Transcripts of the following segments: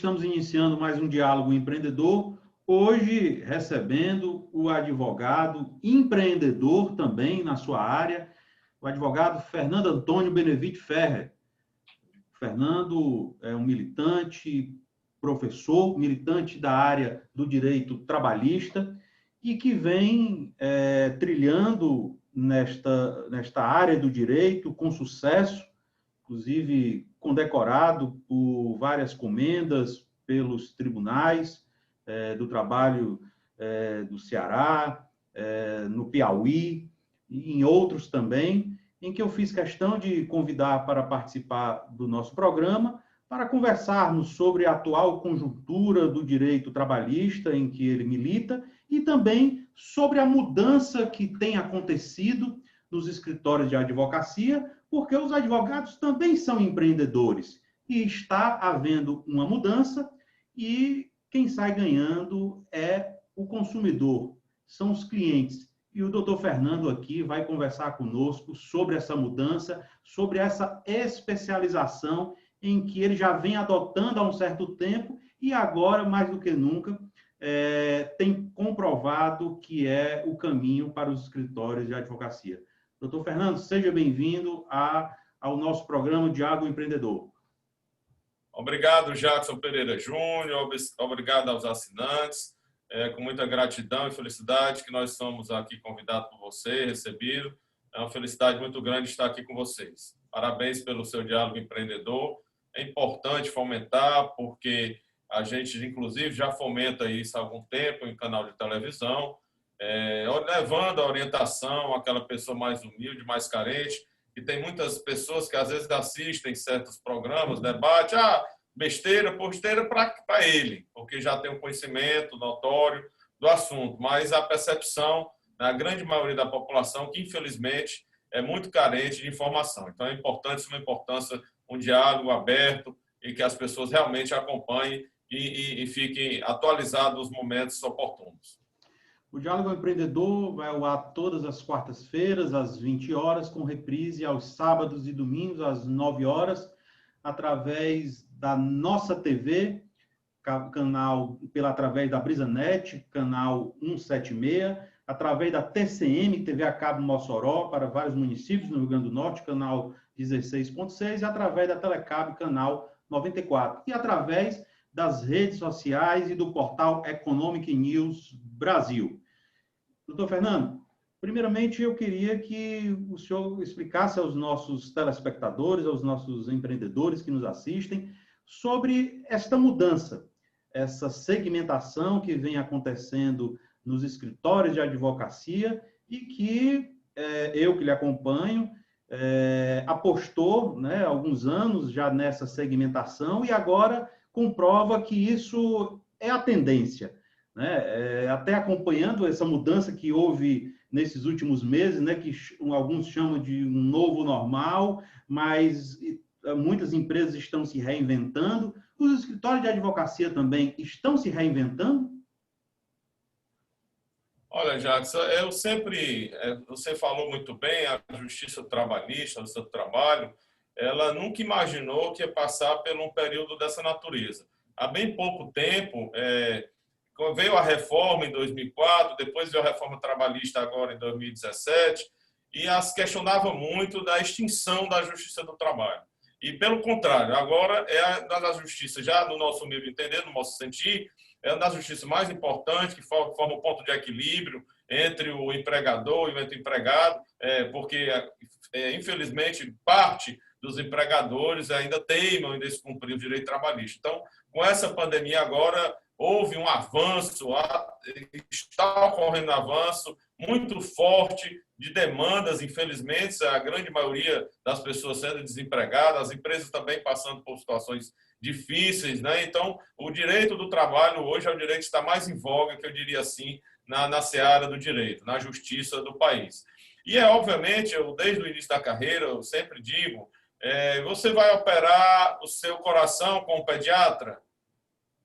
estamos iniciando mais um Diálogo Empreendedor, hoje recebendo o advogado empreendedor também na sua área, o advogado Fernando Antônio Benevitti Ferrer. Fernando é um militante, professor, militante da área do direito trabalhista e que vem trilhando nesta área do direito com sucesso, inclusive condecorado por várias comendas pelos tribunais do trabalho do Ceará, no Piauí e em outros também, em que eu fiz questão de convidar para participar do nosso programa, para conversarmos sobre a atual conjuntura do direito trabalhista em que ele milita e também sobre a mudança que tem acontecido nos escritórios de advocacia, porque os advogados também são empreendedores e está havendo uma mudança e quem sai ganhando é o consumidor, são os clientes. E o doutor Fernando aqui vai conversar conosco sobre essa mudança, sobre essa especialização em que ele já vem adotando há um certo tempo e agora, mais do que nunca, tem comprovado que é o caminho para os escritórios de advocacia. Doutor Fernando, seja bem-vindo ao nosso programa Diálogo Empreendedor. Obrigado, Jackson Pereira Júnior, obrigado aos assinantes. Com muita gratidão e felicidade que nós somos aqui convidados por você, recebido. É uma felicidade muito grande estar aqui com vocês. Parabéns pelo seu diálogo empreendedor. É importante fomentar, porque a gente, inclusive, já fomenta isso há algum tempo em canal de televisão, levando a orientação àquela pessoa mais humilde, mais carente, e tem muitas pessoas que às vezes assistem certos programas, debate, besteira para ele, porque já tem um conhecimento notório do assunto, mas a percepção na grande maioria da população que, infelizmente, é muito carente de informação. Então, é importante, uma importância, um diálogo aberto e que as pessoas realmente acompanhem e fiquem atualizados nos momentos oportunos. O Diálogo Empreendedor vai ao ar todas as quartas-feiras, às 20 horas, com reprise aos sábados e domingos, às 9 horas, através da nossa TV, canal através da BrisaNet, canal 176, através da TCM, TV a cabo Mossoró, para vários municípios no Rio Grande do Norte, canal 16.6, e através da Telecab, canal 94, e através das redes sociais e do portal Economic News Brasil. Doutor Fernando, primeiramente eu queria que o senhor explicasse aos nossos telespectadores, aos nossos empreendedores que nos assistem, sobre esta mudança, essa segmentação que vem acontecendo nos escritórios de advocacia e que eu que lhe acompanho, apostou, né, há alguns anos já nessa segmentação e agora comprova que isso é a tendência, né? Até acompanhando essa mudança que houve nesses últimos meses, né, que alguns chamam de um novo normal, mas muitas empresas estão se reinventando. Os escritórios de advocacia também estão se reinventando? Olha, Jackson, você falou muito bem, a justiça trabalhista, o seu trabalho, ela nunca imaginou que ia passar por um período dessa natureza. Há bem pouco tempo, veio a reforma em 2004, depois veio a reforma trabalhista agora em 2017, e as questionava muito da extinção da justiça do trabalho. E, pelo contrário, agora é a da justiça, já no nosso humilde entender, no nosso sentir, é uma das justiças mais importantes, que forma um ponto de equilíbrio entre o empregador e o empregado, porque, infelizmente, parte dos empregadores ainda teimam em descumprir o direito trabalhista. Então, com essa pandemia agora, houve um avanço, está ocorrendo um avanço muito forte de demandas, infelizmente, a grande maioria das pessoas sendo desempregadas, as empresas também passando por situações difíceis, né? Então, o direito do trabalho hoje é o direito que está mais em voga, que eu diria assim, na seara do direito, na justiça do país. E obviamente, desde o início da carreira, eu sempre digo, você vai operar o seu coração com o pediatra?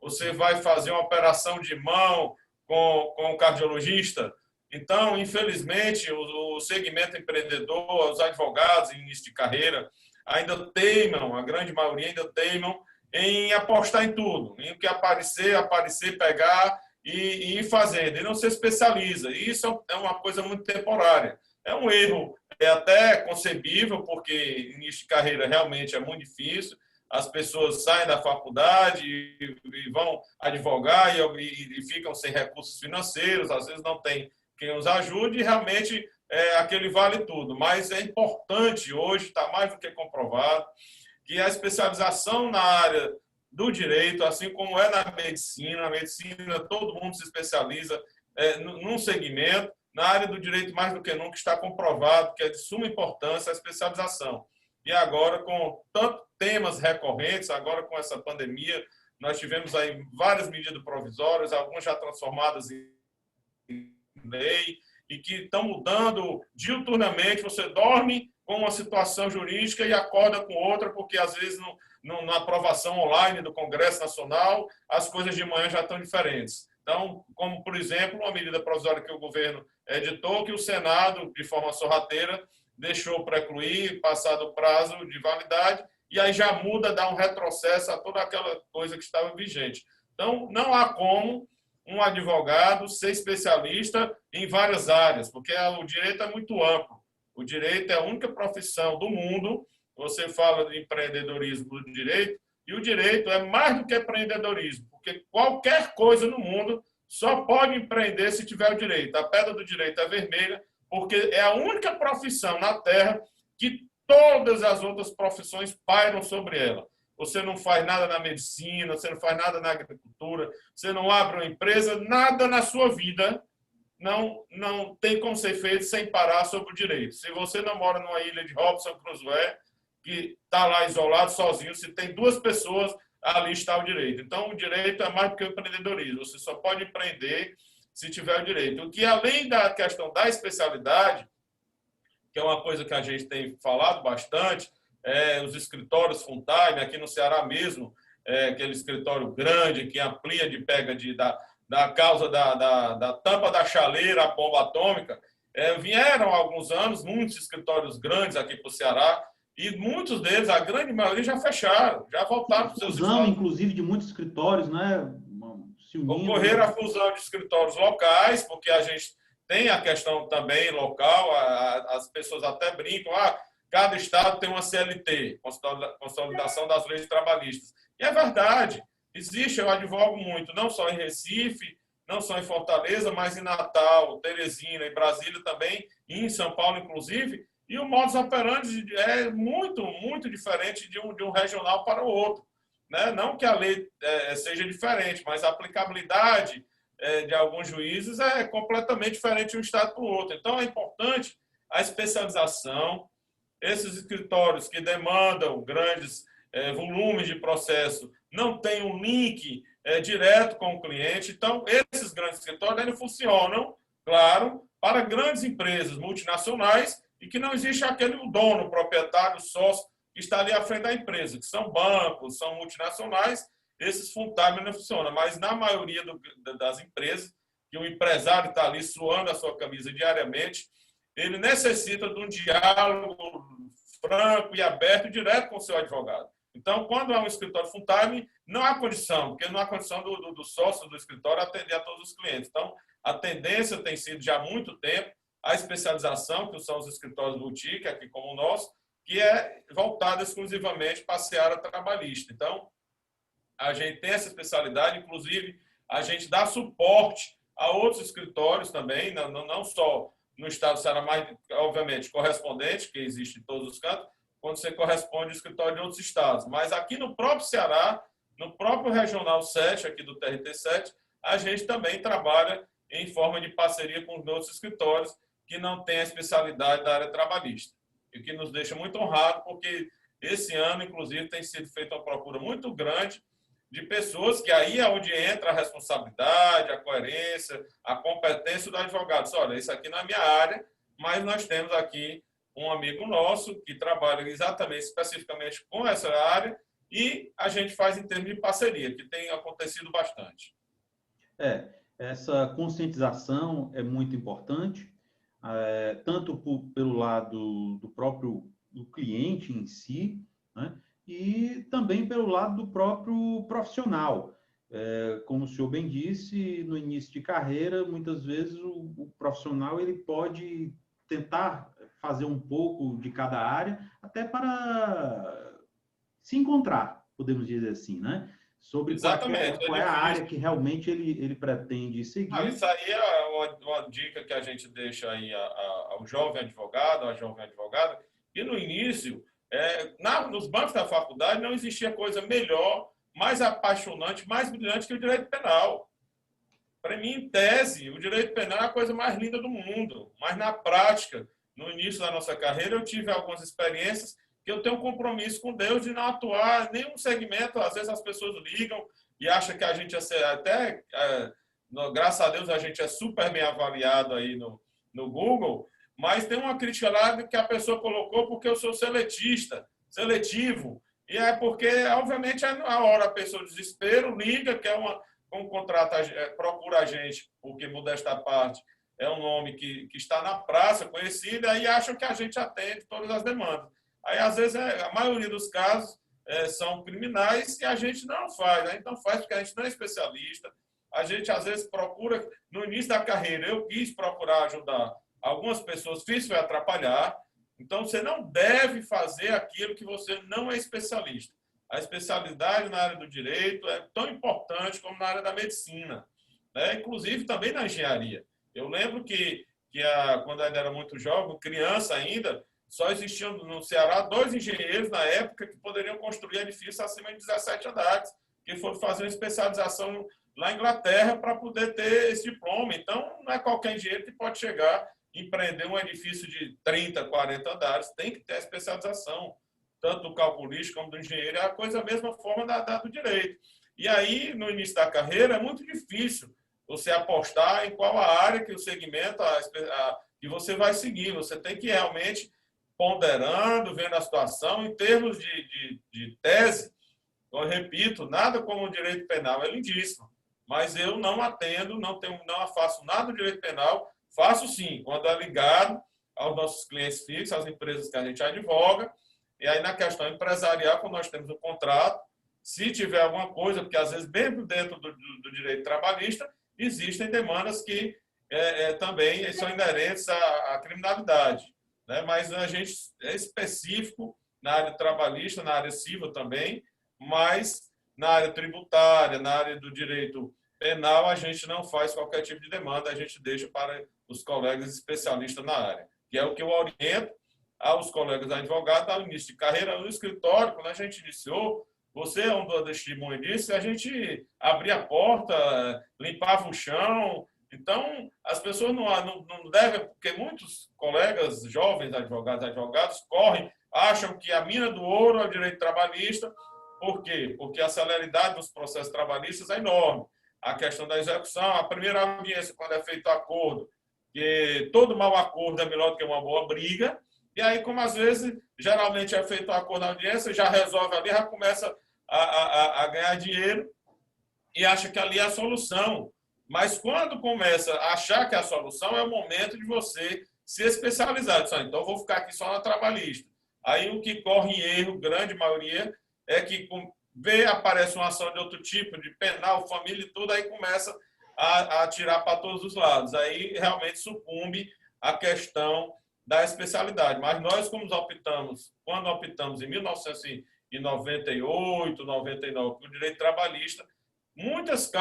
Você vai fazer uma operação de mão com o cardiologista? Então, infelizmente, o segmento empreendedor, os advogados em início de carreira, ainda teimam, a grande maioria ainda teimam em apostar em tudo, em o que aparecer, pegar e ir fazendo, e não se especializa. E isso é uma coisa muito temporária. É um erro, é até concebível, porque início de carreira realmente é muito difícil, as pessoas saem da faculdade e vão advogar e ficam sem recursos financeiros, às vezes não tem quem os ajude, e realmente aquele vale tudo. Mas é importante hoje, está mais do que comprovado, que a especialização na área do direito, assim como é na medicina, todo mundo se especializa num segmento, na área do direito mais do que nunca está comprovado que é de suma importância a especialização. E agora, com tantos temas recorrentes, agora com essa pandemia, nós tivemos aí várias medidas provisórias, algumas já transformadas em lei, e que estão mudando diuturnamente. Você dorme com uma situação jurídica e acorda com outra, porque às vezes na aprovação online do Congresso Nacional, as coisas de manhã já estão diferentes. Então, como, por exemplo, uma medida provisória que o governo editou, que o Senado, de forma sorrateira, deixou precluir, passado o prazo de validade, e aí já muda, dá um retrocesso a toda aquela coisa que estava vigente. Então, não há como um advogado ser especialista em várias áreas, porque o direito é muito amplo. O direito é a única profissão do mundo, você fala de empreendedorismo do direito, e o direito é mais do que empreendedorismo, porque qualquer coisa no mundo só pode empreender se tiver o direito. A pedra do direito é vermelha, porque é a única profissão na Terra que todas as outras profissões pairam sobre ela. Você não faz nada na medicina, você não faz nada na agricultura, você não abre uma empresa, nada na sua vida não tem como ser feito sem parar sobre o direito. Se você não mora numa ilha de Robinson Crusoe, que está lá isolado, sozinho, se tem duas pessoas, ali está o direito. Então, o direito é mais do que o empreendedorismo. Você só pode empreender se tiver o direito. O que, além da questão da especialidade, que é uma coisa que a gente tem falado bastante, os escritórios full time, aqui no Ceará mesmo, aquele escritório grande que amplia de pega da causa da tampa da chaleira à bomba atômica, vieram há alguns anos muitos escritórios grandes aqui para o Ceará, e muitos deles, a grande maioria, já fecharam, já voltaram para os seus estados. Inclusive, de muitos escritórios, né? Se unindo. Ocorreram a fusão de escritórios locais, porque a gente tem a questão também local, as pessoas até brincam, cada estado tem uma CLT, Consolidação das Leis Trabalhistas. E é verdade, existe, eu advogo muito, não só em Recife, não só em Fortaleza, mas em Natal, Teresina, em Brasília também, e em São Paulo, inclusive, e o modus operandi é muito, muito diferente de um regional para o outro. Né? Não que a lei seja diferente, mas a aplicabilidade de alguns juízes é completamente diferente de um estado para o outro. Então, é importante a especialização. Esses escritórios que demandam grandes volumes de processo não têm um link direto com o cliente. Então, esses grandes escritórios ainda funcionam, claro, para grandes empresas multinacionais e que não existe aquele dono, proprietário, sócio, que está ali à frente da empresa, que são bancos, são multinacionais, esses full-time não funcionam. Mas na maioria das empresas, que o empresário está ali suando a sua camisa diariamente, ele necessita de um diálogo franco e aberto direto com o seu advogado. Então, quando é um escritório full-time, não há condição, porque não há condição do sócio do escritório atender a todos os clientes. Então, a tendência tem sido já há muito tempo a especialização, que são os escritórios boutique, aqui como o nosso, que é voltada exclusivamente para a seara trabalhista. Então, a gente tem essa especialidade, inclusive, a gente dá suporte a outros escritórios também, não só no estado do Ceará, mas, obviamente, correspondente, que existe em todos os cantos, quando você corresponde ao escritório de outros estados. Mas aqui no próprio Ceará, no próprio Regional 7, aqui do TRT 7, a gente também trabalha em forma de parceria com os outros escritórios que não têm a especialidade da área trabalhista. E que nos deixa muito honrado, porque esse ano, inclusive, tem sido feita uma procura muito grande de pessoas que aí é onde entra a responsabilidade, a coerência, a competência do advogado. Olha, isso aqui não é minha área, mas nós temos aqui um amigo nosso que trabalha exatamente, especificamente com essa área, e a gente faz em termos de parceria, que tem acontecido bastante. Essa conscientização é muito importante, tanto pelo lado do próprio do cliente em si, né? e também pelo lado do próprio profissional. Como o senhor bem disse, no início de carreira, muitas vezes o profissional ele pode tentar fazer um pouco de cada área, até para se encontrar, podemos dizer assim, né? Sobre Exatamente, é qual é a área difícil. que realmente ele pretende Ah, seguir. isso aí é uma dica que a gente deixa aí ao jovem advogado, à jovem advogada, e no início, nos bancos da faculdade não existia coisa melhor, mais apaixonante, mais brilhante que o direito penal. Para mim, em tese, o direito penal é a coisa mais linda do mundo, mas na prática, no início da nossa carreira, eu tive algumas experiências que eu tenho um compromisso com Deus de não atuar em nenhum segmento. Às vezes as pessoas ligam e acham que a gente até, graças a Deus, a gente é super bem avaliado aí no Google, mas tem uma crítica lá que a pessoa colocou porque eu sou seletivo, e é porque, obviamente, a hora a pessoa desespero, liga, quer como contrata, procura a gente, porque modesta à parte é um nome que está na praça, conhecido, aí acham que a gente atende todas as demandas. Aí, às vezes, a maioria dos casos são criminais e a gente não faz. Né? Então, faz porque a gente não é especialista. A gente, às vezes, procura, no início da carreira, eu quis procurar ajudar algumas pessoas, fiz foi atrapalhar. Então, você não deve fazer aquilo que você não é especialista. A especialidade na área do direito é tão importante como na área da medicina, né? Inclusive também na engenharia. Eu lembro quando eu ainda era muito jovem, criança ainda, só existiam no Ceará 2 engenheiros na época que poderiam construir edifícios acima de 17 andares, que foram fazer uma especialização lá na Inglaterra para poder ter esse diploma. Então, não é qualquer engenheiro que pode chegar e empreender um edifício de 30, 40 andares, tem que ter a especialização tanto do calculista como do engenheiro, é a coisa, a mesma forma do direito. E aí, no início da carreira, é muito difícil você apostar em qual a área que o segmento que você vai seguir. Você tem que realmente ponderando, vendo a situação. Em termos de tese, eu repito, nada como o direito penal é lindíssimo, mas eu não atendo, não faço nada do direito penal. Faço sim, quando é ligado aos nossos clientes fixos, às empresas que a gente advoga. E aí, na questão empresarial, quando nós temos o contrato, se tiver alguma coisa, porque às vezes, mesmo dentro do direito trabalhista, existem demandas que também são inerentes à criminalidade. Né? Mas a gente é específico na área trabalhista, na área civil também, mas na área tributária, na área do direito penal, a gente não faz qualquer tipo de demanda, a gente deixa para os colegas especialistas na área, que é o que eu oriento aos colegas advogados ao início de carreira no escritório. Quando a gente iniciou, você é um dos testemunhos disso, a gente abria a porta, limpava o chão. Então, as pessoas não devem, porque muitos colegas jovens advogados correm, acham que a mina do ouro é o direito trabalhista. Por quê? Porque a celeridade dos processos trabalhistas é enorme. A questão da execução, a primeira audiência, quando é feito acordo, que todo mau acordo é melhor do que uma boa briga. E aí, como às vezes, geralmente é feito um acordo na audiência, já resolve ali, já começa a ganhar dinheiro e acha que ali é a solução. Mas quando começa a achar que é a solução, é o momento de você se especializar. Então, eu vou ficar aqui só na trabalhista. Aí, o que corre em erro, grande maioria, é que aparece uma ação de outro tipo, de penal, família e tudo, aí começa a tirar para todos os lados. Aí, realmente, sucumbe a questão da especialidade. Mas nós, quando optamos em 1998, 99, por direito trabalhista, muitas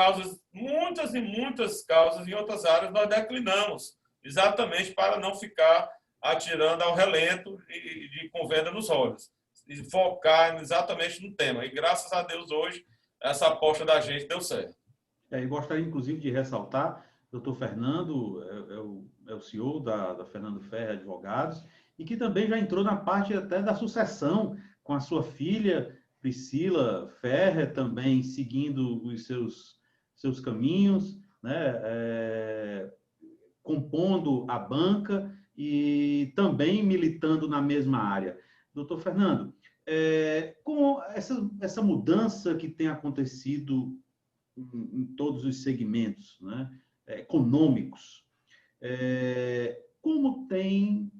e muitas causas em outras áreas nós declinamos, exatamente para não ficar atirando ao relento e com venda nos olhos, e focar exatamente no tema. E graças a Deus hoje essa aposta da gente deu certo. E gostaria, inclusive, de ressaltar, doutor Fernando é o CEO da Fernando Ferre Advogados, e que também já entrou na parte até da sucessão com a sua filha, Priscila Ferre, também seguindo os seus caminhos, né? Compondo a banca e também militando na mesma área. Doutor Fernando, com essa mudança que tem acontecido em todos os segmentos, né, econômicos, como tem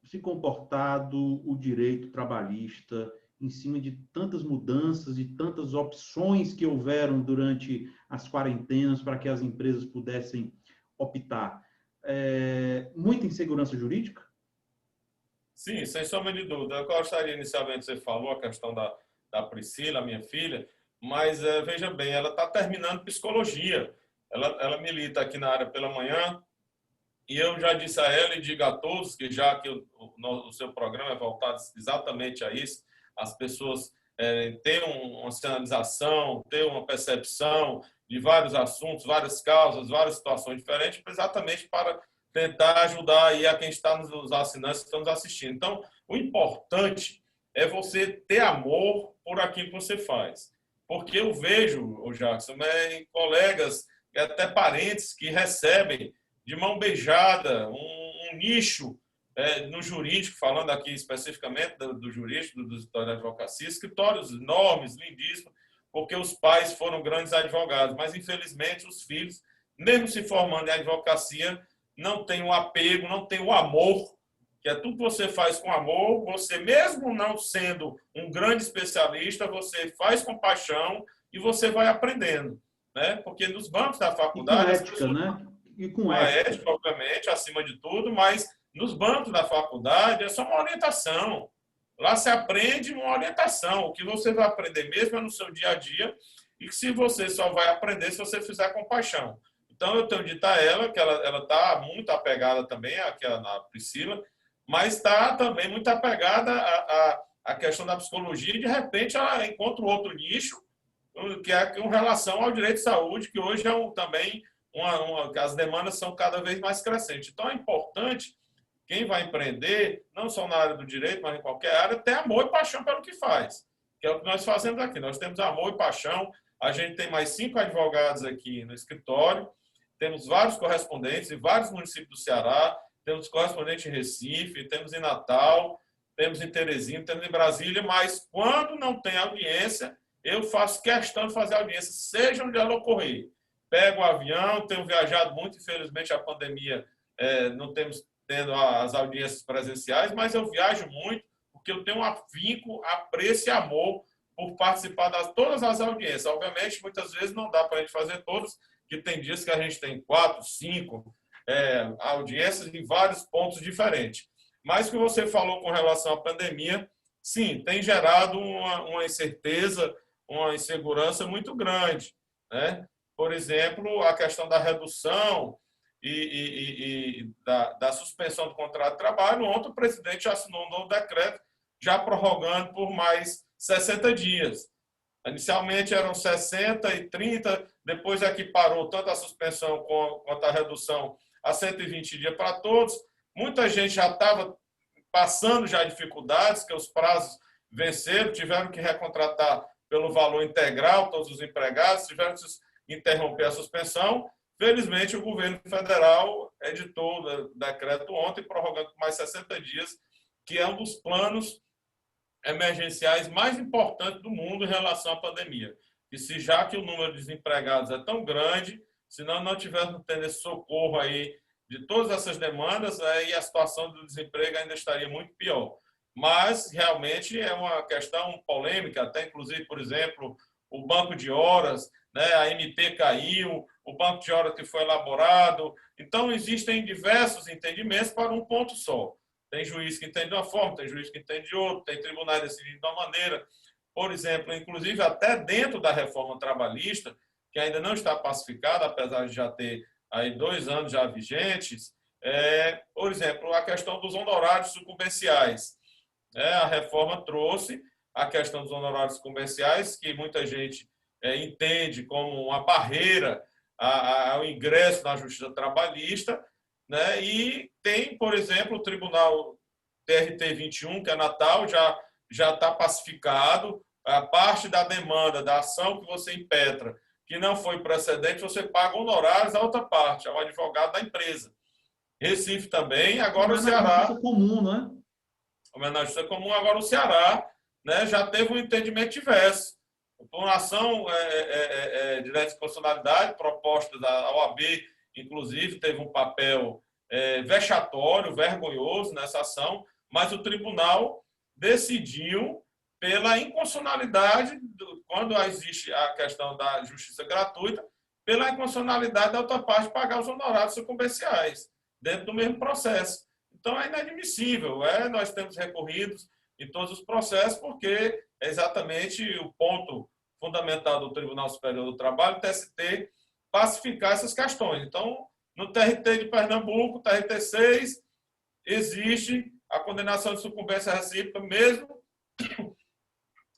se comportado o direito trabalhista em cima de tantas mudanças, de tantas opções que houveram durante as quarentenas para que as empresas pudessem optar. Muita insegurança jurídica? Sim, sem sombra de dúvida. Eu gostaria inicialmente, você falou a questão da Priscila, minha filha, mas veja bem, ela está terminando psicologia. Ela milita aqui na área pela manhã, e eu já disse a ela e digo a todos que já que o seu programa é voltado exatamente a isso, as pessoas ter uma sinalização, ter uma percepção de vários assuntos, várias causas, várias situações diferentes, exatamente para tentar ajudar aí a quem está nos assinantes que estão nos assistindo. Então, o importante é você ter amor por aquilo que você faz. Porque eu vejo, o Jackson, colegas, até parentes que recebem de mão beijada um nicho no jurídico, falando aqui especificamente do jurídico, do escritório de advocacia, escritórios enormes, lindíssimos, porque os pais foram grandes advogados, mas infelizmente os filhos, mesmo se formando em advocacia, não têm o apego, não têm o amor, que é tudo que você faz com amor, você mesmo não sendo um grande especialista, você faz com paixão e você vai aprendendo, né? Porque nos bancos da E com faculdade, as ética, pessoas né? E com com a ética. ética, obviamente, acima de tudo, mas nos bancos da faculdade é só uma orientação. Lá se aprende uma orientação. O que você vai aprender mesmo é no seu dia a dia e que se você só vai aprender se você fizer com paixão. Então, eu tenho dito a ela que ela está muito apegada também, aqui na Priscila, mas está também muito apegada à questão da psicologia e, de repente, ela encontra outro nicho, que é com relação ao direito de saúde, que hoje é também as demandas são cada vez mais crescentes. Então, é importante quem vai empreender, não só na área do direito, mas em qualquer área, ter amor e paixão pelo que faz, que é o que nós fazemos aqui. Nós temos amor e paixão, a gente tem mais 5 advogados aqui no escritório, temos vários correspondentes em vários municípios do Ceará, temos correspondente em Recife, temos em Natal, temos em Teresina, temos em Brasília, mas quando não tem audiência, eu faço questão de fazer audiência, seja onde ela ocorrer. Pego o avião, tenho viajado muito, infelizmente a pandemia não temos tendo as audiências presenciais, mas eu viajo muito porque eu tenho um afinco, apreço e amor por participar de todas as audiências. Obviamente, muitas vezes não dá para a gente fazer todas, que tem dias que a gente tem 4, 5 audiências em vários pontos diferentes. Mas o que você falou com relação à pandemia, sim, tem gerado uma incerteza, uma insegurança muito grande, né? Por exemplo, a questão da redução e da suspensão do contrato de trabalho. Ontem o presidente já assinou um novo decreto, já prorrogando por mais 60 dias. Inicialmente eram 60 e 30, depois é que parou tanto a suspensão quanto a redução a 120 dias para todos. Muita gente já estava passando já dificuldades, que os prazos venceram, tiveram que recontratar pelo valor integral todos os empregados, tiveram que interromper a suspensão. Felizmente, o governo federal editou o decreto ontem, prorrogando por mais 60 dias, que é um dos planos emergenciais mais importantes do mundo em relação à pandemia. E se já que o número de desempregados é tão grande, se nós não tivéssemos tendo esse socorro aí de todas essas demandas, aí a situação do desemprego ainda estaria muito pior. Mas, realmente, é uma questão polêmica, até inclusive, por exemplo, o banco de horas, né, a MP caiu, o banco de horas que foi elaborado. Então, existem diversos entendimentos para um ponto só. Tem juiz que entende de uma forma, tem juiz que entende de outra, tem tribunais decidindo de uma maneira. Por exemplo, inclusive até dentro da reforma trabalhista, que ainda não está pacificada, apesar de já ter aí 2 anos já vigentes, por exemplo, a questão dos honorários sucumbenciais. A reforma trouxe a questão dos honorários sucumbenciais, que muita gente entende como uma barreira ao ingresso na justiça trabalhista, né? E tem, por exemplo, o Tribunal TRT 21, que é Natal, já está pacificado. A parte da demanda, da ação que você impetra, que não foi precedente, você paga honorários à outra parte, ao advogado da empresa. Recife também, agora o Ceará. Justiça comum, não é? Na justiça comum, agora o Ceará, né, já teve um entendimento diverso. Por uma ação de direito de constitucionalidade proposta da OAB, inclusive, teve um papel vexatório, vergonhoso nessa ação, mas o tribunal decidiu pela inconstitucionalidade, quando existe a questão da justiça gratuita, pela inconstitucionalidade da outra parte pagar os honorários sucumbenciais dentro do mesmo processo. Então, é inadmissível. Nós temos recorridos em todos os processos, porque é exatamente o ponto fundamental do Tribunal Superior do Trabalho, o TST, pacificar essas questões. Então, no TRT de Pernambuco, TRT 6, existe a condenação de sucumbência recíproca, mesmo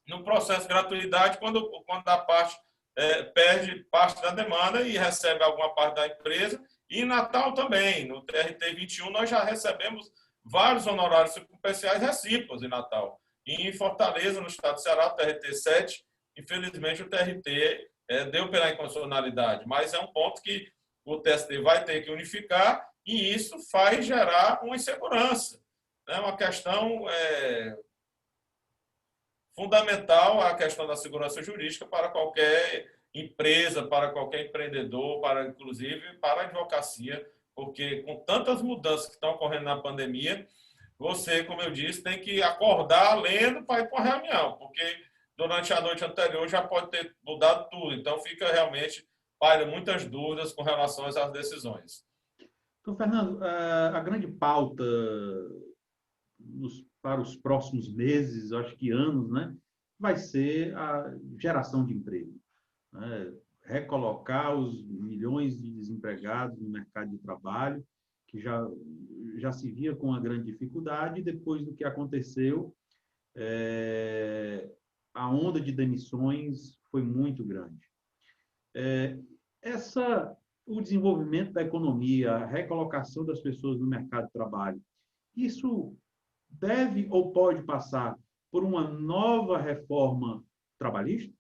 no processo de gratuidade, quando a parte perde parte da demanda e recebe alguma parte da empresa. E em Natal também, no TRT 21, nós já recebemos vários honorários sucumbenciais recíprocos em Natal. E em Fortaleza, no estado do Ceará, o TRT 7, infelizmente o TRT deu pela inconstitucionalidade, mas é um ponto que o TST vai ter que unificar e isso faz gerar uma insegurança. É uma questão fundamental, a questão da segurança jurídica para qualquer empresa, para qualquer empreendedor, inclusive para a advocacia, porque com tantas mudanças que estão ocorrendo na pandemia, você, como eu disse, tem que acordar lendo para ir para uma reunião, porque durante a noite anterior já pode ter mudado tudo. Então, fica realmente, paira muitas dúvidas com relação às decisões. Então, Fernando, a grande pauta para os próximos meses, acho que anos, né, vai ser a geração de emprego, né? Recolocar os milhões de desempregados no mercado de trabalho, que já se via com uma grande dificuldade, depois do que aconteceu, a onda de demissões foi muito grande. O desenvolvimento da economia, a recolocação das pessoas no mercado de trabalho, isso deve ou pode passar por uma nova reforma trabalhista?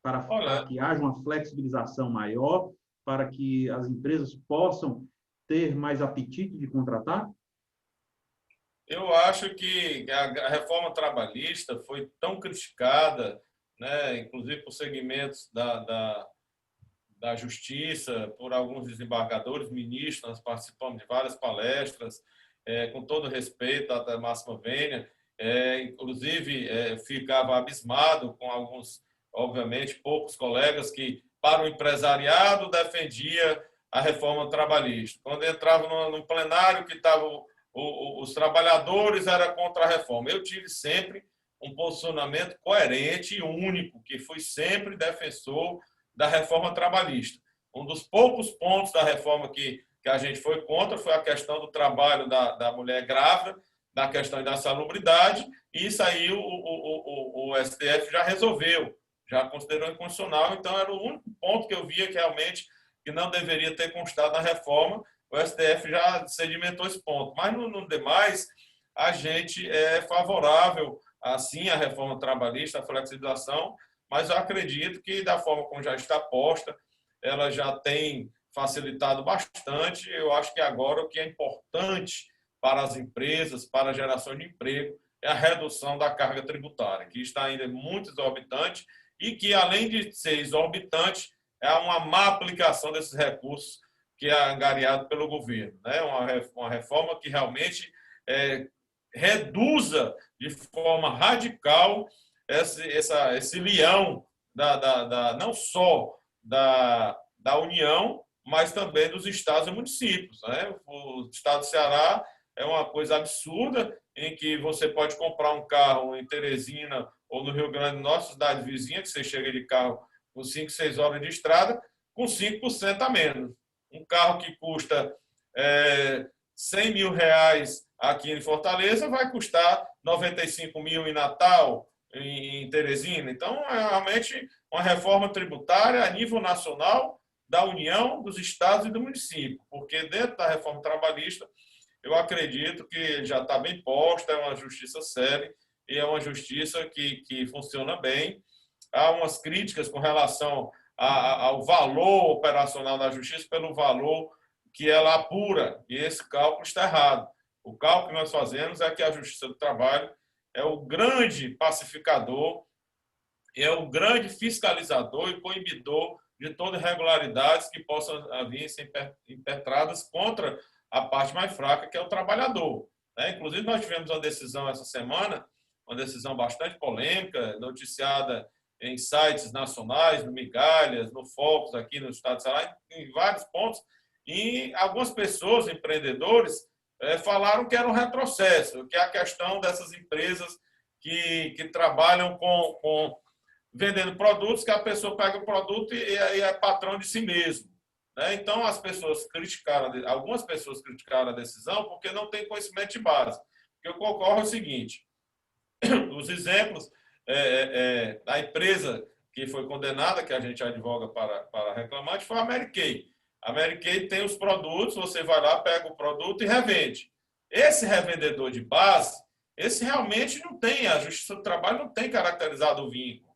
Para que haja uma flexibilização maior, para que as empresas possam ter mais apetite de contratar? Eu acho que a reforma trabalhista foi tão criticada, né, inclusive por segmentos da justiça, por alguns desembargadores, ministros. Nós participamos de várias palestras, com todo respeito à máxima vênia, inclusive ficava abismado com alguns, obviamente, poucos colegas que, para o empresariado, defendia a reforma trabalhista. Quando entrava no plenário que estavam os trabalhadores, era contra a reforma. Eu tive sempre um posicionamento coerente e único, que fui sempre defensor da reforma trabalhista. Um dos poucos pontos da reforma que a gente foi contra foi a questão do trabalho da mulher grávida, da questão da salubridade, e isso aí o STF já resolveu, já considerou inconstitucional. Então era o único ponto que eu via que realmente que não deveria ter constado na reforma. O STF já sedimentou esse ponto. Mas no demais, a gente é favorável assim à reforma trabalhista, à flexibilização, mas eu acredito que da forma como já está posta, ela já tem facilitado bastante. Eu acho que agora o que é importante para as empresas, para a geração de emprego, é a redução da carga tributária, que está ainda muito exorbitante e que, além de ser exorbitante, é uma má aplicação desses recursos que é angariado pelo governo, né? Uma reforma que realmente reduza de forma radical esse leão não só da União, mas também dos estados e municípios, né? O estado do Ceará é uma coisa absurda, em que você pode comprar um carro em Teresina ou no Rio Grande do Norte, cidade vizinha, que você chega de carro com 5, 6 horas de estrada, com 5% a menos. Um carro que custa 100 mil reais aqui em Fortaleza vai custar 95 mil em Natal, em Teresina. Então, é realmente uma reforma tributária a nível nacional, da União, dos estados e do município, porque dentro da reforma trabalhista, eu acredito que já está bem posta, é uma justiça séria e é uma justiça que funciona bem. Há umas críticas com relação ao valor operacional da justiça pelo valor que ela apura, e esse cálculo está errado. O cálculo que nós fazemos é que a Justiça do Trabalho é o grande pacificador, é o grande fiscalizador e coibidor de todas irregularidades que possam vir ser impetradas contra a parte mais fraca, que é o trabalhador. Inclusive, nós tivemos uma decisão essa semana uma decisão bastante polêmica, noticiada em sites nacionais, no Migalhas, no Focus, aqui no estado de Ceará, em vários pontos, e algumas pessoas, empreendedores, falaram que era um retrocesso, que é a questão dessas empresas que trabalham vendendo produtos, que a pessoa pega o produto e é patrão de si mesmo. Né? Então, algumas pessoas criticaram a decisão porque não tem conhecimento de base. O que ocorre é o seguinte, os exemplos, a empresa que foi condenada, que a gente advoga para reclamante, foi a Mary Kay. A Mary Kay tem os produtos, você vai lá, pega o produto e revende. Esse revendedor de base, esse realmente não tem, a Justiça do Trabalho não tem caracterizado o vínculo,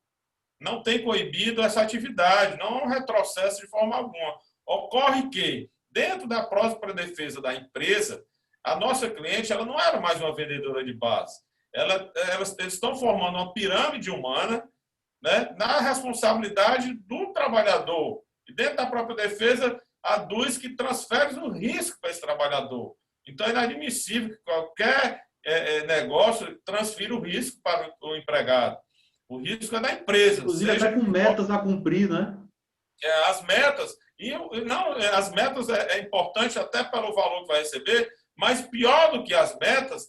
não tem coibido essa atividade, não é um retrocesso de forma alguma. Ocorre que, dentro da própria defesa da empresa, a nossa cliente ela não era mais uma vendedora de base. Eles estão formando uma pirâmide humana, né, na responsabilidade do trabalhador. E dentro da própria defesa, aduz que transfere o risco para esse trabalhador. Então, é inadmissível que qualquer negócio transfira o risco para o empregado. O risco é da empresa. Inclusive, até com metas a cumprir, né? As metas, as metas é importante até pelo valor que vai receber, mas pior do que as metas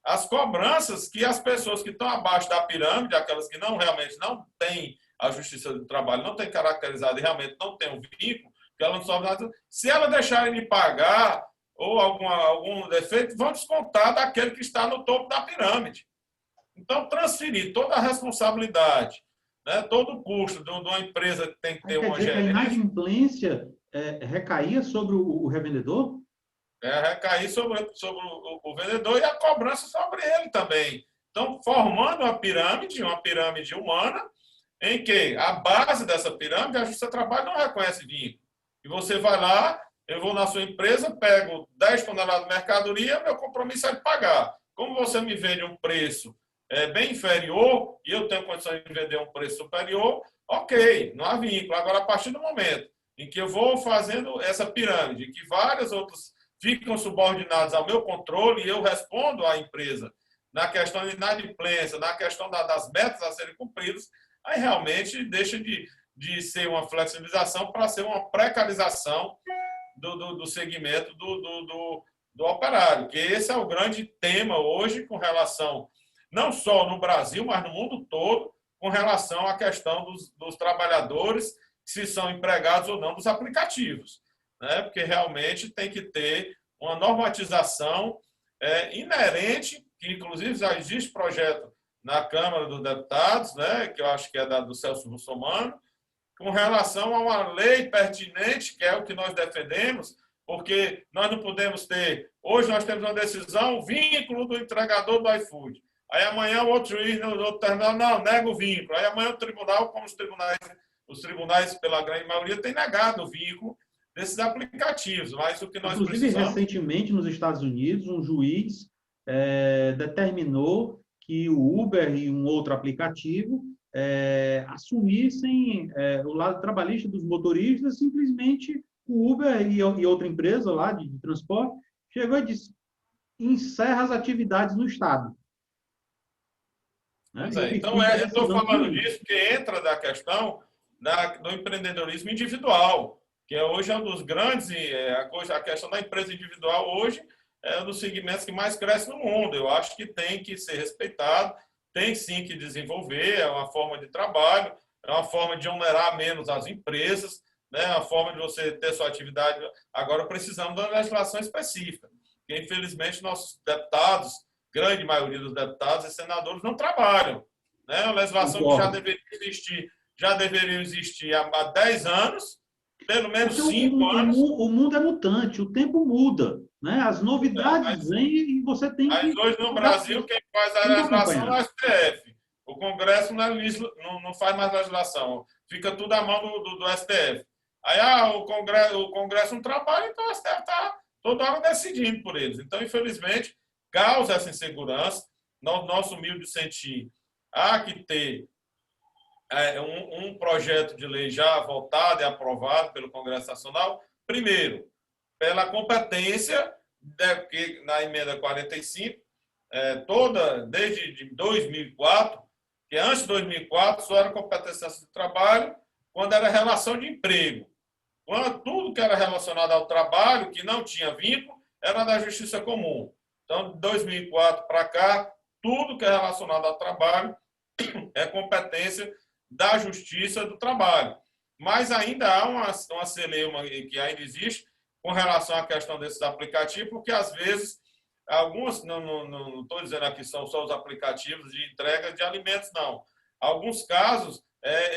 as cobranças que as pessoas que estão abaixo da pirâmide, aquelas que realmente não têm a Justiça do Trabalho, não tem caracterizado e realmente não tem um vínculo, que ela não sofre nada, se ela deixarem de pagar ou algum defeito, vão descontar daquele que está no topo da pirâmide. Então, transferir toda a responsabilidade, né, todo o custo de uma empresa que tem que ter uma gerência... A inadimplência recaía sobre o revendedor? Recair sobre o vendedor e a cobrança sobre ele também. Então, formando uma pirâmide humana, em que a base dessa pirâmide, a Justiça do Trabalho não reconhece vínculo. E você vai lá, eu vou na sua empresa, pego 10 toneladas de mercadoria, meu compromisso é de pagar. Como você me vende um preço bem inferior, e eu tenho condições de vender um preço superior, ok, não há vínculo. Agora, a partir do momento em que eu vou fazendo essa pirâmide, que vários outros ficam subordinados ao meu controle e eu respondo à empresa na questão de inadimplência, na questão das metas a serem cumpridas, aí realmente deixa de ser uma flexibilização para ser uma precarização do segmento do operário, que esse é o grande tema hoje com relação, não só no Brasil, mas no mundo todo, com relação à questão dos trabalhadores, se são empregados ou não dos aplicativos. Né? Porque realmente tem que ter uma normatização inerente, que inclusive já existe projeto na Câmara dos Deputados, né? Que eu acho que é do Celso Russomano, com relação a uma lei pertinente, que é o que nós defendemos, porque nós não podemos ter... Hoje nós temos uma decisão, vínculo do entregador do iFood. Aí amanhã o outro juiz, no outro terminal, não, nega o vínculo. Aí amanhã o tribunal, como os tribunais, pela grande maioria, têm negado o vínculo desses aplicativos. Mas o que nós precisamos... recentemente, nos Estados Unidos, um juiz determinou que o Uber e um outro aplicativo assumissem o lado trabalhista dos motoristas, simplesmente o Uber e outra empresa lá de transporte chegou e disse: encerra as atividades no Estado. Então, eu estou falando disso, que entra da questão do empreendedorismo individual, que hoje é um dos grandes, a questão da empresa individual hoje é um dos segmentos que mais cresce no mundo. Eu acho que tem que ser respeitado, tem sim que desenvolver, é uma forma de trabalho, é uma forma de onerar menos as empresas, né? É uma forma de você ter sua atividade. Agora, precisamos de uma legislação específica, porque, infelizmente, nossos deputados, grande maioria dos deputados e senadores não trabalham. Né? A legislação que já deveria existir há 10 anos, pelo menos 5 anos. O mundo é mutante, o tempo muda. Né? As novidades vêm e você tem que... Mas hoje no Brasil, quem faz a legislação é o STF. O Congresso não faz mais legislação. Fica tudo à mão do STF. Aí o Congresso não trabalha, então o STF está toda hora decidindo por eles. Então, infelizmente, causa essa insegurança. No nosso humilde sentir, há que ter um projeto de lei já votado e aprovado pelo Congresso Nacional, primeiro, pela competência, que na emenda 45, desde 2004, que antes de 2004 só era competência de trabalho quando era relação de emprego. Quando tudo que era relacionado ao trabalho, que não tinha vínculo, era da justiça comum. Então, de 2004 para cá, tudo que é relacionado ao trabalho é competência da justiça do trabalho. Mas ainda há uma celeuma que ainda existe com relação à questão desses aplicativos, porque às vezes, alguns, não estou dizendo aqui são só os aplicativos de entrega de alimentos, não. Alguns casos,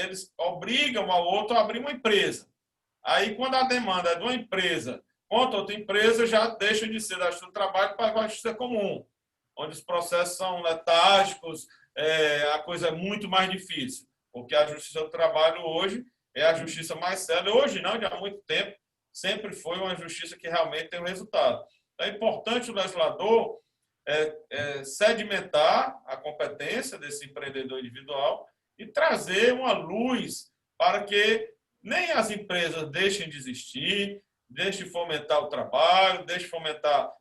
eles obrigam ao outro a abrir uma empresa. Aí, quando a demanda é de uma empresa contra outra empresa, já deixa de ser da Justiça do Trabalho para a Justiça Comum, onde os processos são letárgicos, a coisa é muito mais difícil, porque a Justiça do Trabalho hoje é a justiça mais séria. Hoje não, já há muito tempo, sempre foi uma justiça que realmente tem um resultado. É importante o legislador sedimentar a competência desse empreendedor individual e trazer uma luz para que nem as empresas deixem de existir, deixem de fomentar o trabalho, deixem de fomentar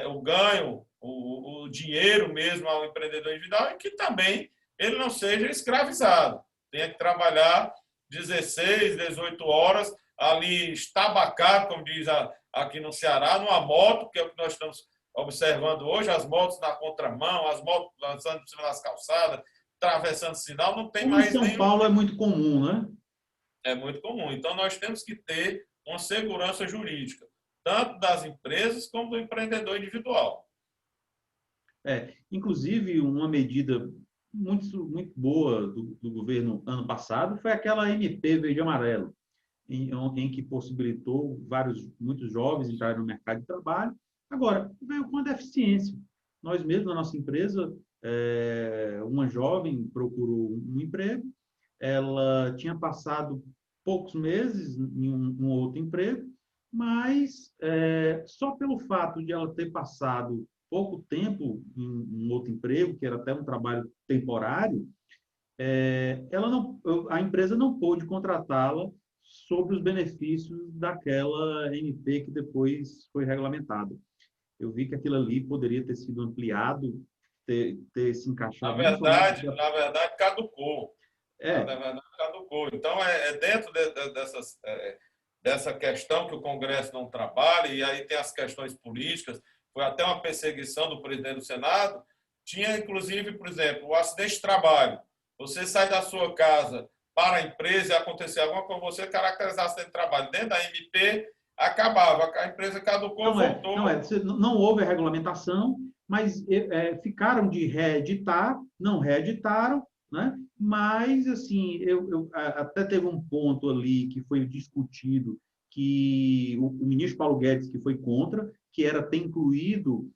o ganho, o dinheiro mesmo ao empreendedor individual, e que também ele não seja escravizado. Tenha que trabalhar 16, 18 horas ali estabacado, como diz aqui no Ceará, numa moto, que é o que nós estamos observando hoje, as motos na contramão, as motos lançando por cima das calçadas, atravessando sinal, não tem Como mais em São Paulo é muito comum, né? É muito comum. Então, nós temos que ter uma segurança jurídica, tanto das empresas como do empreendedor individual. Inclusive, uma medida muito boa do governo ano passado foi aquela MP Verde e Amarelo, em que possibilitou muitos jovens entrarem no mercado de trabalho. Agora, veio com a deficiência. Nós mesmos, na nossa empresa, uma jovem procurou um emprego, ela tinha passado poucos meses em um outro emprego, mas só pelo fato de ela ter passado pouco tempo em um outro emprego, que era até um trabalho temporário, a empresa não pôde contratá-la sobre os benefícios daquela MP que depois foi regulamentada. Eu vi que aquilo ali poderia ter sido ampliado, ter se encaixado. Na verdade, caducou. Na verdade, caducou. Então, dentro dessa questão que o Congresso não trabalha, e aí tem as questões políticas, foi até uma perseguição do presidente do Senado, tinha, inclusive, por exemplo, o acidente de trabalho. Você sai da sua casa para a empresa e acontecer alguma coisa com você, caracterizar acidente de trabalho dentro da MP, acabava. A empresa caducou, voltou. Não houve a regulamentação, mas ficaram de reeditar, não reeditaram, né? Mas, assim, até teve um ponto ali que foi discutido, que o ministro Paulo Guedes, que foi contra, que era ter incluído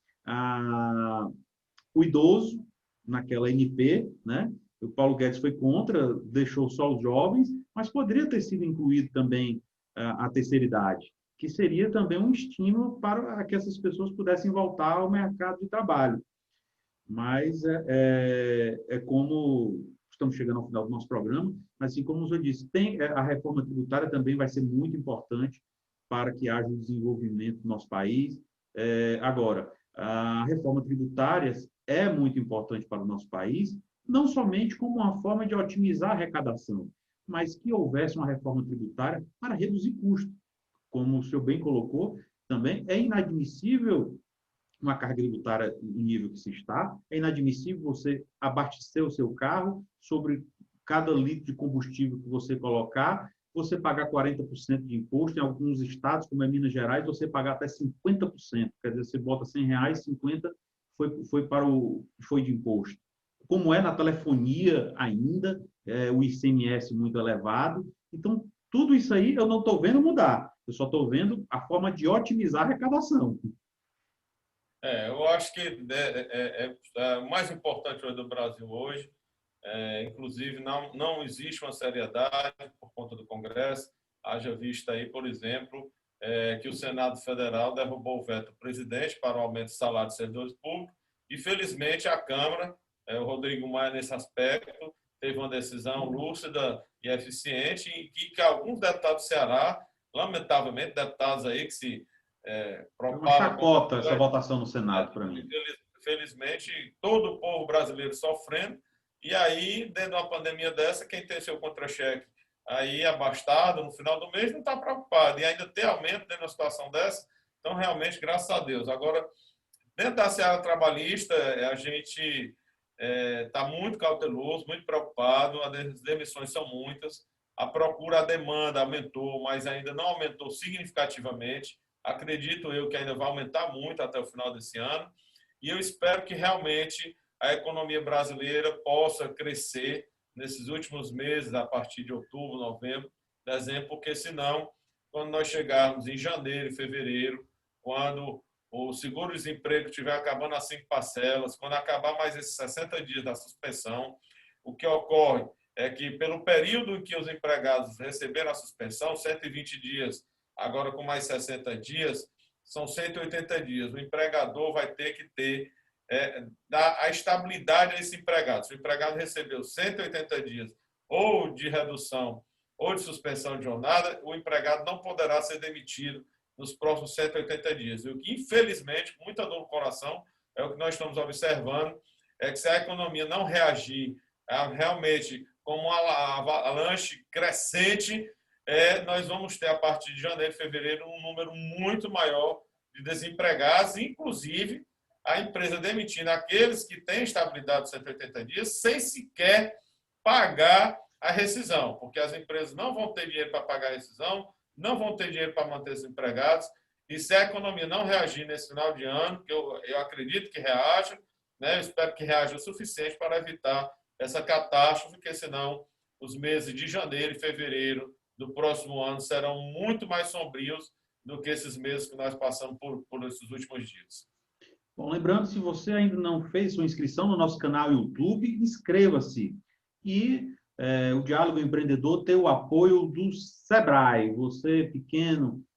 o idoso naquela MP, né? O Paulo Guedes foi contra, deixou só os jovens, mas poderia ter sido incluído também a terceira idade, que seria também um estímulo para que essas pessoas pudessem voltar ao mercado de trabalho. Mas como estamos chegando ao final do nosso programa, mas assim como o senhor disse, a reforma tributária também vai ser muito importante para que haja um desenvolvimento do nosso país. Agora, a reforma tributária é muito importante para o nosso país, não somente como uma forma de otimizar a arrecadação, mas que houvesse uma reforma tributária para reduzir custos. Como o senhor bem colocou, também é inadmissível uma carga tributária no nível que se está, é inadmissível você abastecer o seu carro sobre cada litro de combustível que você colocar, você pagar 40% de imposto, em alguns estados, como é Minas Gerais, você pagar até 50%, quer dizer, você bota R$100, 50% foi de imposto. Como é na telefonia ainda, o ICMS muito elevado, então tudo isso aí eu não estou vendo mudar, eu só estou vendo a forma de otimizar a arrecadação. Eu acho que o mais importante do Brasil hoje, inclusive, não existe uma seriedade por conta do Congresso. Haja vista aí, por exemplo, que o Senado Federal derrubou o veto do presidente para o aumento do salário dos servidores públicos e, felizmente, a Câmara, o Rodrigo Maia, nesse aspecto, teve uma decisão lúcida e eficiente em que alguns deputados do Ceará, lamentavelmente, deputados aí que se uma chacota essa votação no Senado, para mim. Infelizmente, todo o povo brasileiro sofrendo. E aí, dentro de uma pandemia dessa, quem tem seu contra-cheque aí abastado no final do mês não está preocupado. E ainda ter aumento dentro de uma situação dessa, então, realmente, graças a Deus. Agora, dentro da seara trabalhista, a gente está muito cauteloso, muito preocupado, as demissões são muitas, a procura, a demanda aumentou, mas ainda não aumentou significativamente. Acredito eu que ainda vai aumentar muito até o final desse ano. E eu espero que realmente a economia brasileira possa crescer nesses últimos meses, a partir de outubro, novembro, dezembro, porque senão, quando nós chegarmos em janeiro, fevereiro, quando o seguro-desemprego estiver acabando as 5 parcelas, quando acabar mais esses 60 dias da suspensão, o que ocorre é que, pelo período em que os empregados receberam a suspensão, 120 dias, agora com mais 60 dias, são 180 dias. O empregador vai ter que ter dar a estabilidade a esse empregado. Se o empregado recebeu 180 dias ou de redução ou de suspensão de jornada, o empregado não poderá ser demitido nos próximos 180 dias. E o que, infelizmente, com muita dor no coração, é o que nós estamos observando, é que se a economia não reagir realmente como uma avalanche crescente, nós vamos ter, a partir de janeiro e fevereiro, um número muito maior de desempregados, inclusive a empresa demitindo aqueles que têm estabilidade de 180 dias sem sequer pagar a rescisão, porque as empresas não vão ter dinheiro para pagar a rescisão, não vão ter dinheiro para manter os empregados, e se a economia não reagir nesse final de ano, que eu acredito que reaja, né, eu espero que reaja o suficiente para evitar essa catástrofe, porque senão os meses de janeiro e fevereiro do próximo ano serão muito mais sombrios do que esses meses que nós passamos por esses últimos dias. Bom, lembrando, se você ainda não fez sua inscrição no nosso canal YouTube, inscreva-se. E o Diálogo Empreendedor tem o apoio do Sebrae. Você,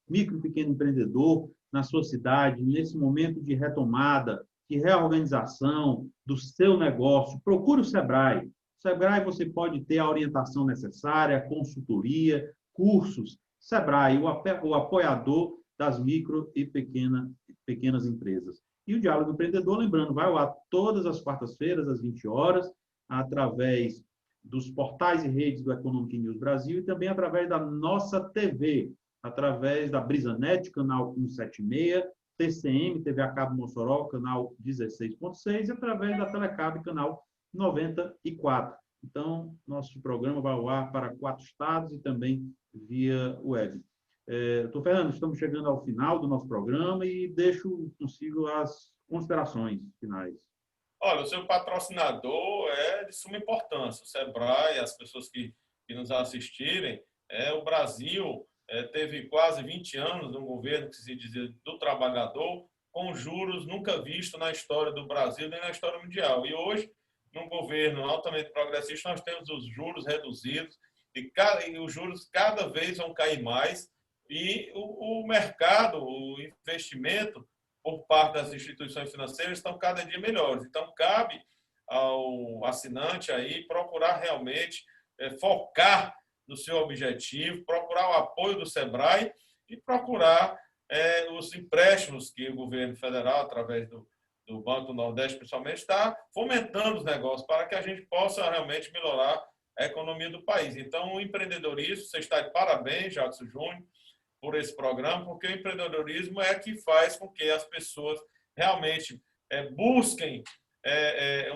micro e pequeno empreendedor, na sua cidade, nesse momento de retomada, de reorganização do seu negócio, procure o Sebrae. O Sebrae você pode ter a orientação necessária, consultoria, cursos. Sebrae, o apoiador das micro e pequenas empresas. E o Diálogo Empreendedor, lembrando, vai ao ar todas as quartas-feiras, às 20 horas, através dos portais e redes do Economic News Brasil e também através da nossa TV, através da Brisanet, canal 176, TCM, TV a cabo Mossoró, canal 16.6 e através da Telecab, canal 94. Então, nosso programa vai ao ar para 4 estados e também via web. Doutor Fernando, estamos chegando ao final do nosso programa e deixo consigo as considerações finais. Olha, o seu patrocinador é de suma importância. O Sebrae, as pessoas que nos assistirem, o Brasil teve quase 20 anos de um governo que se dizia do trabalhador, com juros nunca vistos na história do Brasil nem na história mundial. E hoje, num governo altamente progressista, nós temos os juros reduzidos e os juros cada vez vão cair mais. E o mercado, o investimento por parte das instituições financeiras estão cada dia melhores. Então, cabe ao assinante aí procurar realmente focar no seu objetivo, procurar o apoio do Sebrae e procurar os empréstimos que o governo federal, através do Banco do Nordeste, principalmente, está fomentando os negócios para que a gente possa realmente melhorar a economia do país. Então, o empreendedorismo, você está de parabéns, Jackson Júnior, por esse programa, porque o empreendedorismo é que faz com que as pessoas realmente busquem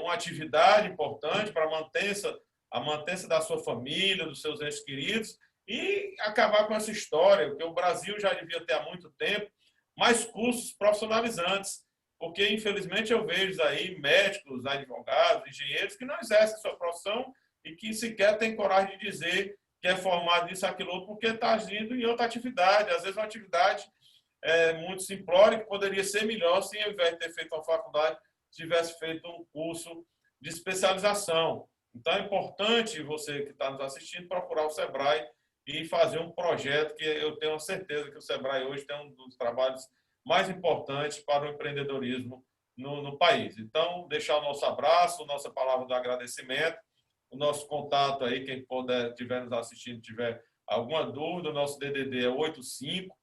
uma atividade importante para a mantença da sua família, dos seus entes queridos e acabar com essa história, porque o Brasil já devia ter há muito tempo mais cursos profissionalizantes, porque infelizmente eu vejo aí médicos, advogados, engenheiros que não exercem sua profissão e que sequer têm coragem de dizer que é formado nisso, aquilo outro, porque está agindo em outra atividade. Às vezes uma atividade muito simplória, que poderia ser melhor se, ao invés de ter feito uma faculdade, tivesse feito um curso de especialização. Então, é importante você que está nos assistindo procurar o Sebrae e fazer um projeto que eu tenho certeza que o Sebrae hoje tem um dos trabalhos mais importantes para o empreendedorismo no país. Então, deixar o nosso abraço, nossa palavra de agradecimento, o nosso contato aí, quem estiver nos assistindo, tiver alguma dúvida, o nosso DDD é 85,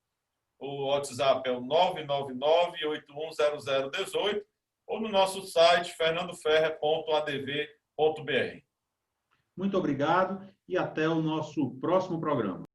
o WhatsApp é o 999-810018 ou no nosso site fernandoferrer.adv.br. Muito obrigado e até o nosso próximo programa.